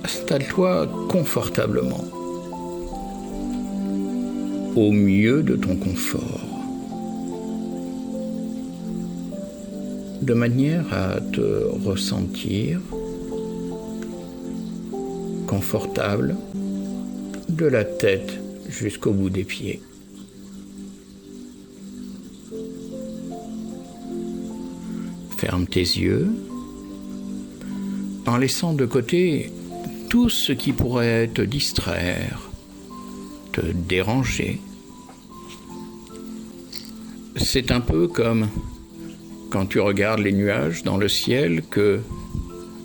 Installe-toi confortablement, au mieux de ton confort, de manière à te ressentir confortable de la tête jusqu'au bout des pieds. Ferme tes yeux en laissant de côté tout ce qui pourrait te distraire, te déranger. C'est un peu comme quand tu regardes les nuages dans le ciel, que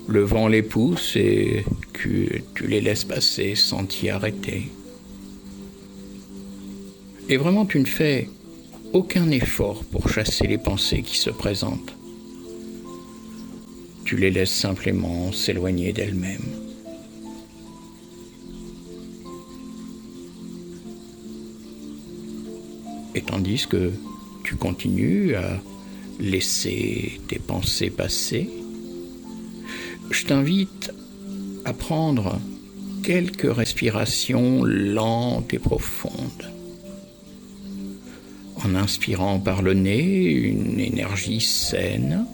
le vent les pousse et que tu les laisses passer sans t'y arrêter. Et vraiment, tu ne fais aucun effort pour chasser les pensées qui se présentent. Tu les laisses simplement s'éloigner d'elles-mêmes. Et tandis que tu continues à laisser tes pensées passer, je t'invite à prendre quelques respirations lentes et profondes. En inspirant par le nez une énergie saine,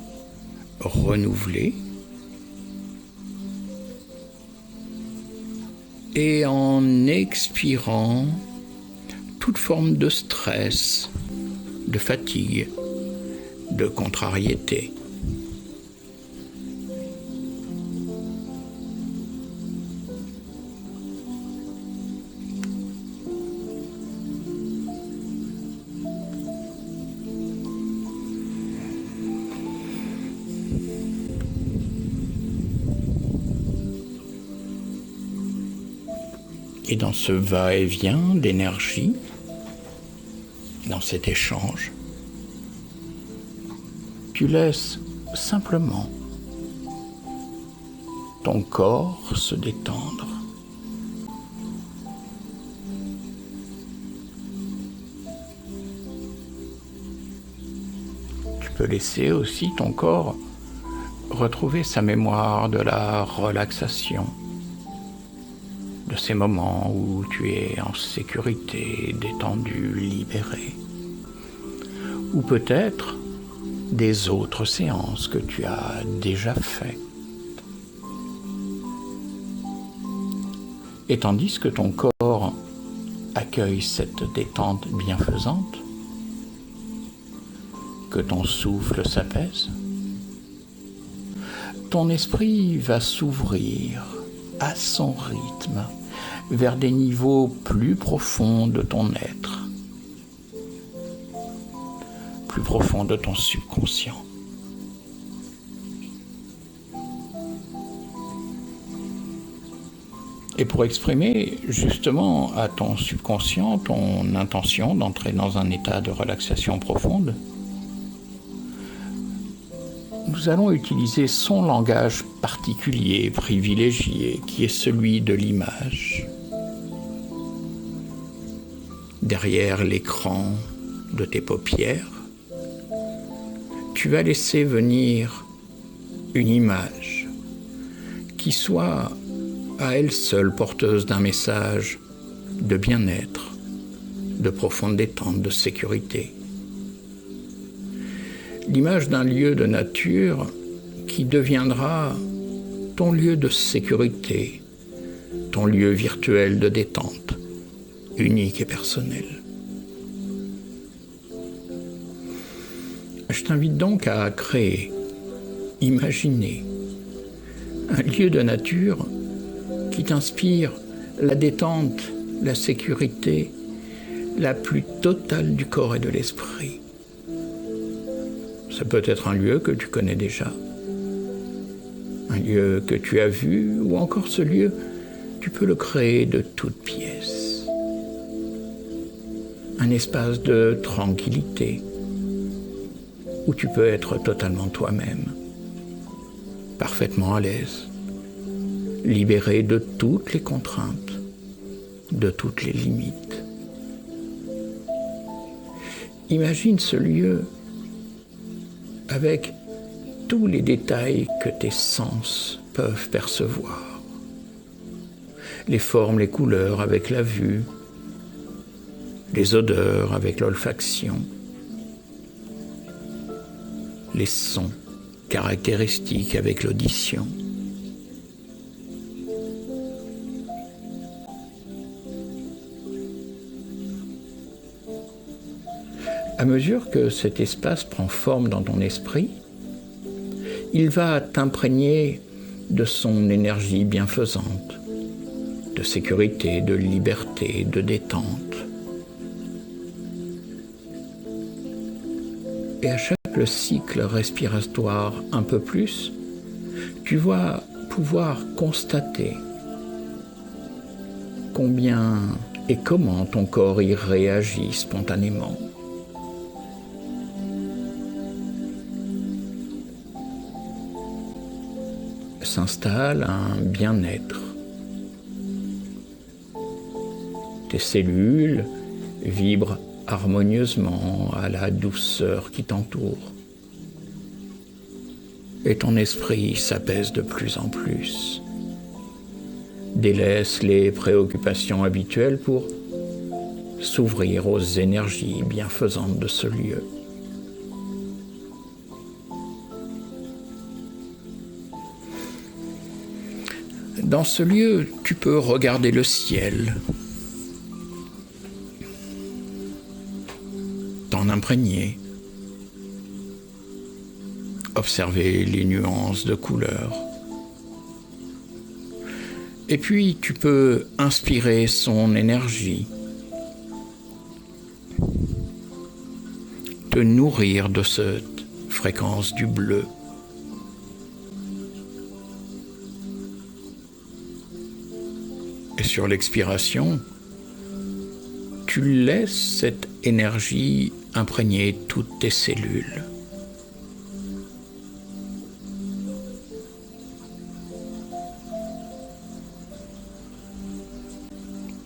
renouvelée, et en expirant toute forme de stress, de fatigue, de contrariété. Et dans ce va-et-vient d'énergie, dans cet échange, tu laisses simplement ton corps se détendre. Tu peux laisser aussi ton corps retrouver sa mémoire de la relaxation, de ces moments où tu es en sécurité, détendu, libéré. Ou peut-être des autres séances que tu as déjà faites. Et tandis que ton corps accueille cette détente bienfaisante, que ton souffle s'apaise, ton esprit va s'ouvrir à son rythme vers des niveaux plus profonds de ton être, plus profonds de ton subconscient. Et pour exprimer justement à ton subconscient ton intention d'entrer dans un état de relaxation profonde, nous allons utiliser son langage particulier, privilégié, qui est celui de l'image. Derrière l'écran de tes paupières, tu vas laisser venir une image qui soit à elle seule porteuse d'un message de bien-être, de profonde détente, de sécurité. L'image d'un lieu de nature qui deviendra ton lieu de sécurité, ton lieu virtuel de détente, unique et personnel. Je t'invite donc à créer, imaginer un lieu de nature qui t'inspire la détente, la sécurité, la plus totale du corps et de l'esprit. Ça peut être un lieu que tu connais déjà, un lieu que tu as vu, ou encore ce lieu, tu peux le créer de toutes pièces. Un espace de tranquillité, où tu peux être totalement toi-même, parfaitement à l'aise, libéré de toutes les contraintes, de toutes les limites. Imagine ce lieu avec tous les détails que tes sens peuvent percevoir. les formes, les couleurs avec la vue, les odeurs avec l'olfaction, les sons caractéristiques avec l'audition. À mesure que cet espace prend forme dans ton esprit, il va t'imprégner de son énergie bienfaisante, de sécurité, de liberté, de détente. Et à chaque cycle respiratoire un peu plus, tu vas pouvoir constater combien et comment ton corps y réagit spontanément. S'installe un bien-être. Tes cellules vibrent harmonieusement à la douceur qui t'entoure. Et ton esprit s'apaise de plus en plus. Délaisse les préoccupations habituelles pour s'ouvrir aux énergies bienfaisantes de ce lieu. Dans ce lieu, tu peux regarder le ciel, t'en imprégner, observer les nuances de couleurs. Et puis, tu peux inspirer son énergie, te nourrir de cette fréquence du bleu. Et sur l'expiration, tu laisses cette énergie imprégner toutes tes cellules.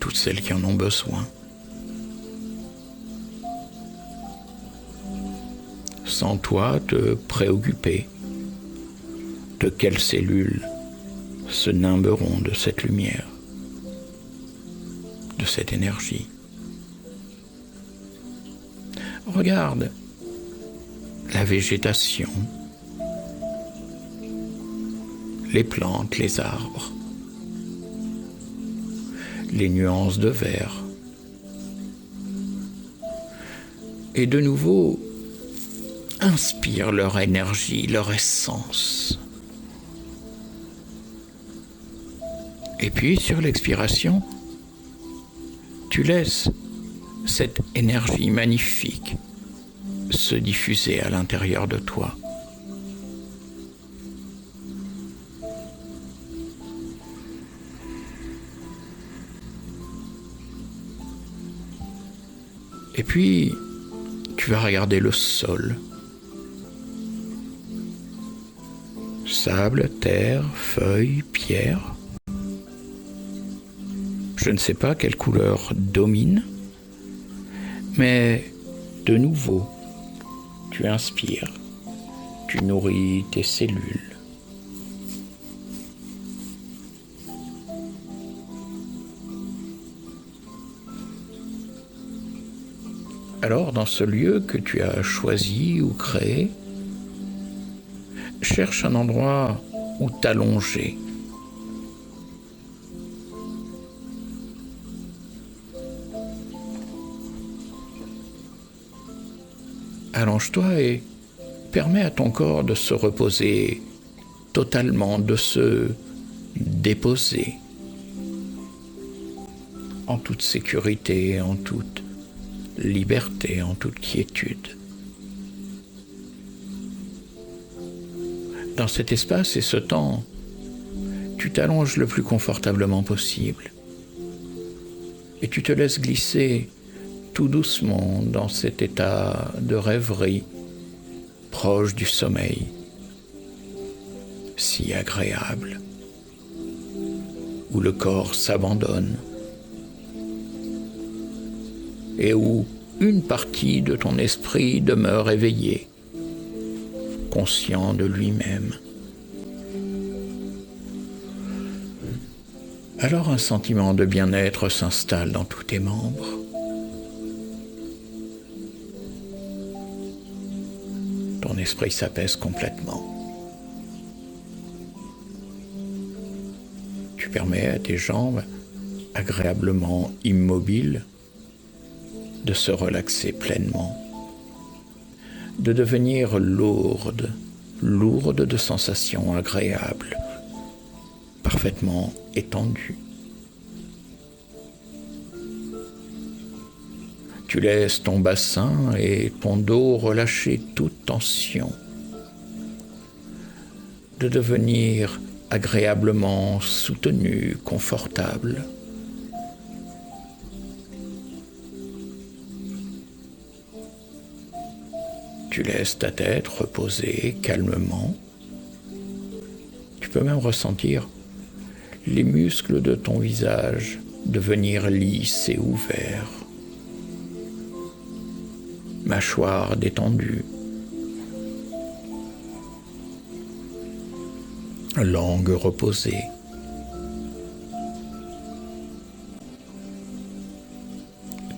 Toutes celles qui en ont besoin. Sans toi te préoccuper de quelles cellules se nimberont de cette lumière, de cette énergie. Regarde la végétation, les plantes, les arbres, les nuances de vert. Et de nouveau, inspire leur énergie, leur essence. Et puis, sur l'expiration, tu laisses cette énergie magnifique se diffuser à l'intérieur de toi. Et puis, tu vas regarder le sol. Sable, terre, feuilles, pierres. Je ne sais pas quelle couleur domine, mais de nouveau, tu inspires, tu nourris tes cellules. Alors, dans ce lieu que tu as choisi ou créé, cherche un endroit où t'allonger. Allonge-toi et permets à ton corps de se reposer totalement, de se déposer en toute sécurité, en toute liberté, en toute quiétude. Dans cet espace et ce temps, tu t'allonges le plus confortablement possible et tu te laisses glisser tout doucement dans cet état de rêverie proche du sommeil, si agréable, où le corps s'abandonne et où une partie de ton esprit demeure éveillée, conscient de lui-même. alors un sentiment de bien-être s'installe dans tous tes membres. Ton esprit s'apaise complètement. Tu permets à tes jambes, agréablement immobiles, de se relaxer pleinement, de devenir lourdes de sensations agréables, parfaitement étendues. Tu laisses ton bassin et ton dos relâcher toute tension, de devenir agréablement soutenu, confortable. Tu laisses ta tête reposer calmement. Tu peux même ressentir les muscles de ton visage devenir lisses et ouverts. Mâchoire détendue. Langue reposée.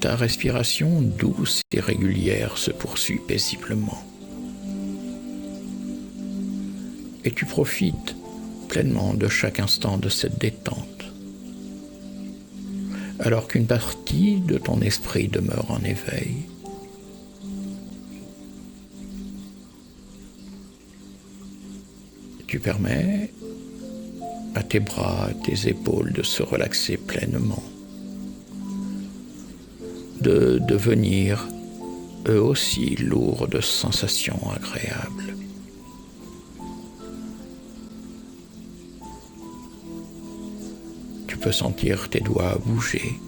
Ta respiration douce et régulière se poursuit paisiblement. Et tu profites pleinement de chaque instant de cette détente, alors qu'une partie de ton esprit demeure en éveil. Tu permets à tes bras, à tes épaules de se relaxer pleinement, de devenir eux aussi lourds de sensations agréables. Tu peux sentir tes doigts bouger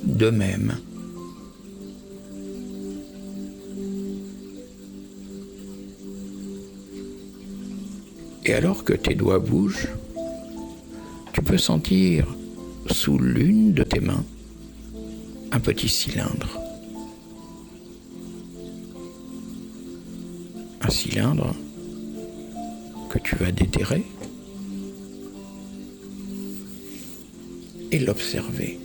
d'eux-mêmes. Et alors que tes doigts bougent, tu peux sentir sous l'une de tes mains un petit cylindre. Un cylindre que tu vas déterrer et l'observer.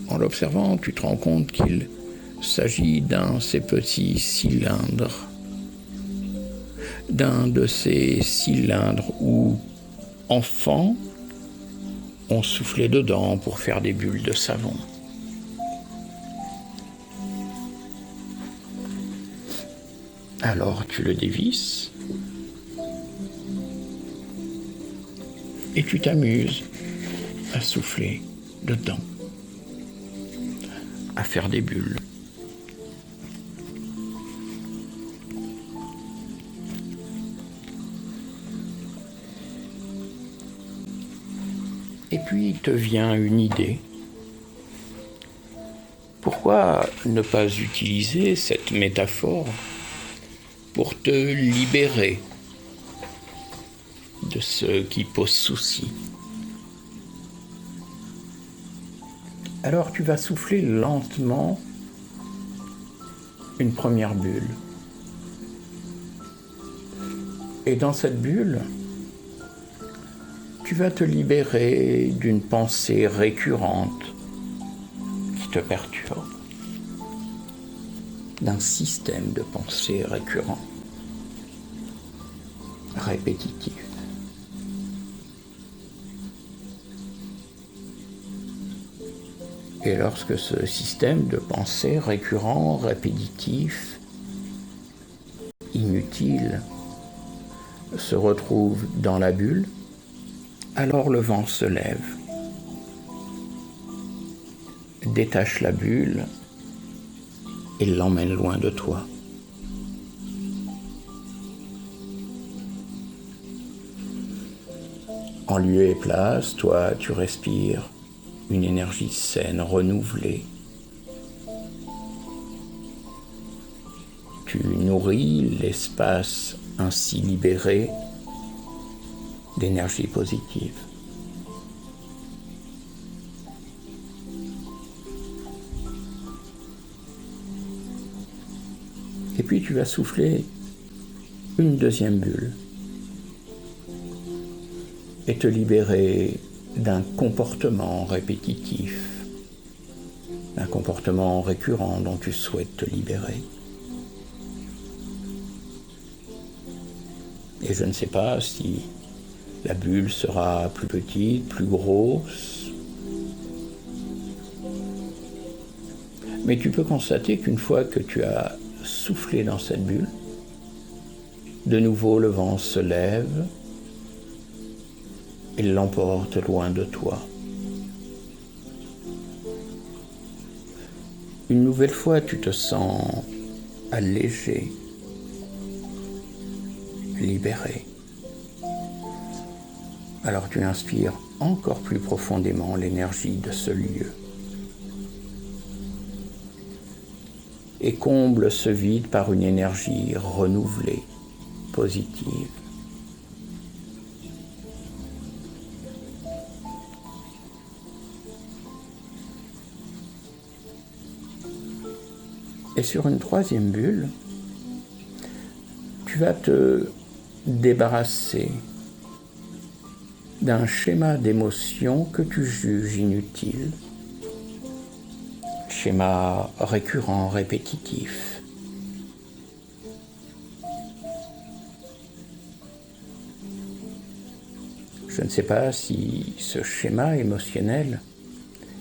En l'observant, tu te rends compte qu'il s'agit d'un de ces petits cylindres, d'un de ces cylindres où, enfants, on soufflait dedans pour faire des bulles de savon. Alors tu le dévisses et tu t'amuses à souffler dedans, à faire des bulles. Et puis te vient une idée. Pourquoi ne pas utiliser cette métaphore pour te libérer de ce qui pose souci? Alors tu vas souffler lentement une première bulle. Et dans cette bulle, tu vas te libérer d'une pensée récurrente qui te perturbe, d'un système de pensée récurrent, répétitif. Et lorsque ce système de pensée récurrent, répétitif, inutile, se retrouve dans la bulle, alors le vent se lève, détache la bulle et l'emmène loin de toi. En lieu et place, toi, tu respires une énergie saine, renouvelée. Tu nourris l'espace ainsi libéré d'énergie positive. Et puis tu vas souffler une deuxième bulle. et te libérer d'un comportement répétitif, d'un comportement récurrent dont tu souhaites te libérer. Et je ne sais pas si la bulle sera plus petite, plus grosse, mais tu peux constater qu'une fois que tu as soufflé dans cette bulle, de nouveau le vent se lève et l'emporte loin de toi. Une nouvelle fois, tu te sens allégé, libéré. Alors tu inspires encore plus profondément l'énergie de ce lieu et comble ce vide par une énergie renouvelée, positive. Et sur une troisième bulle, tu vas te débarrasser d'un schéma d'émotions que tu juges inutile, schéma récurrent, répétitif. Je ne sais pas si ce schéma émotionnel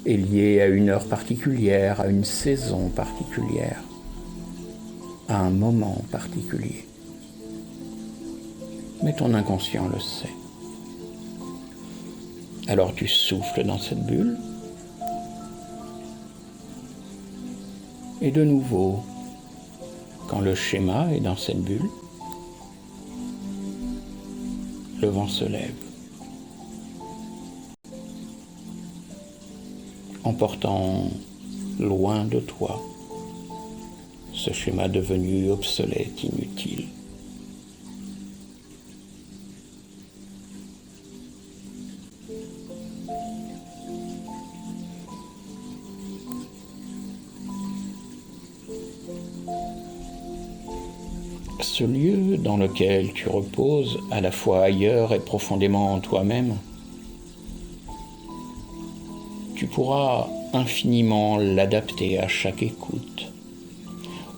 est lié à une heure particulière, à une saison particulière, à un moment particulier. Mais ton inconscient le sait. Alors tu souffles dans cette bulle et de nouveau, quand le schéma est dans cette bulle, le vent se lève, emportant loin de toi ce schéma devenu obsolète, inutile. Ce lieu dans lequel tu reposes à la fois ailleurs et profondément en toi-même, tu pourras infiniment l'adapter à chaque écoute,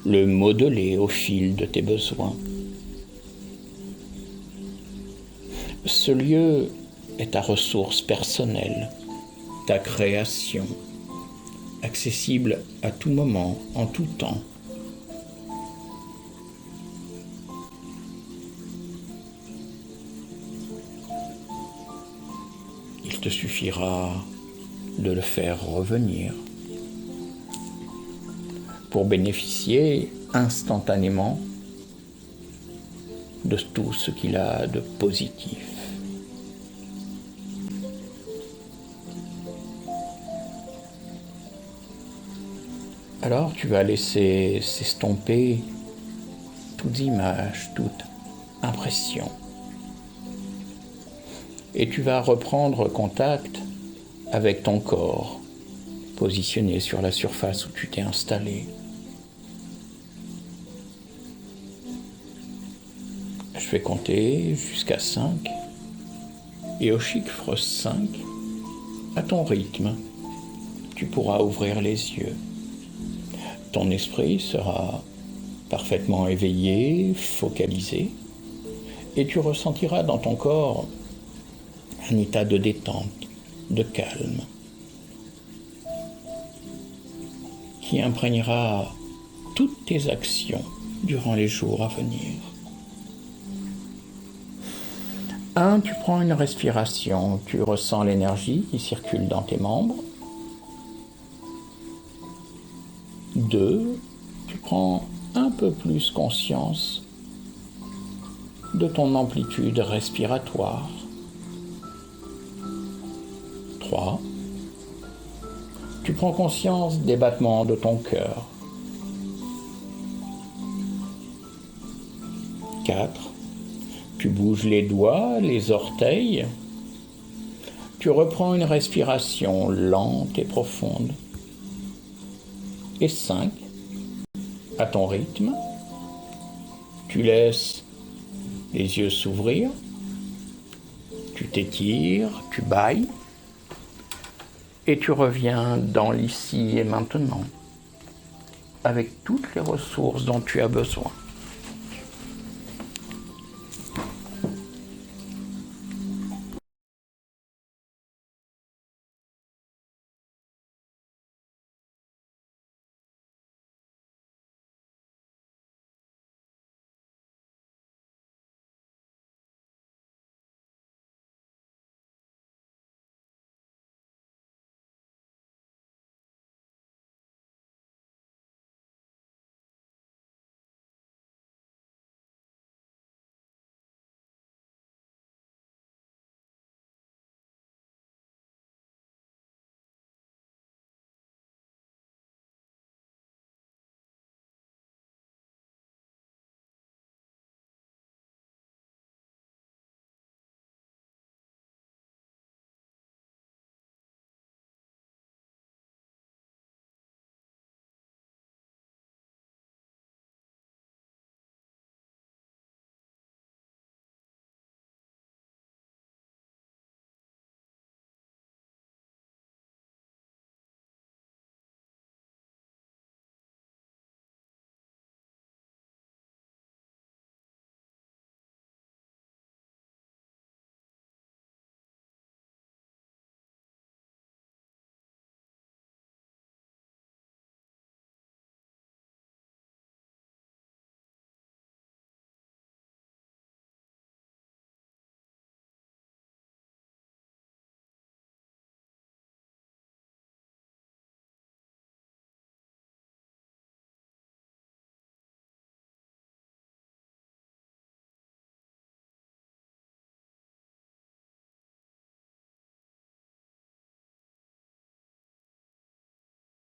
le modeler au fil de tes besoins. Ce lieu est ta ressource personnelle, ta création, accessible à tout moment, en tout temps. Il te suffira de le faire revenir pour bénéficier instantanément de tout ce qu'il a de positif. Alors tu vas laisser s'estomper toute image, toute impression. Et tu vas reprendre contact avec ton corps, positionné sur la surface où tu t'es installé. Je vais compter jusqu'à 5. Et au chiffre 5, à ton rythme, tu pourras ouvrir les yeux. Ton esprit sera parfaitement éveillé, focalisé, et tu ressentiras dans ton corps un état de détente, de calme, qui imprégnera toutes tes actions durant les jours à venir. 1, tu prends une respiration, tu ressens l'énergie qui circule dans tes membres. 2, tu prends un peu plus conscience de ton amplitude respiratoire. 3, tu prends conscience des battements de ton cœur. 4, tu bouges les doigts, les orteils. Tu reprends une respiration lente et profonde. Et 5, à ton rythme, tu laisses les yeux s'ouvrir, tu tu t'étires, tu bailles, et tu reviens dans l'ici et maintenant, avec toutes les ressources dont tu as besoin.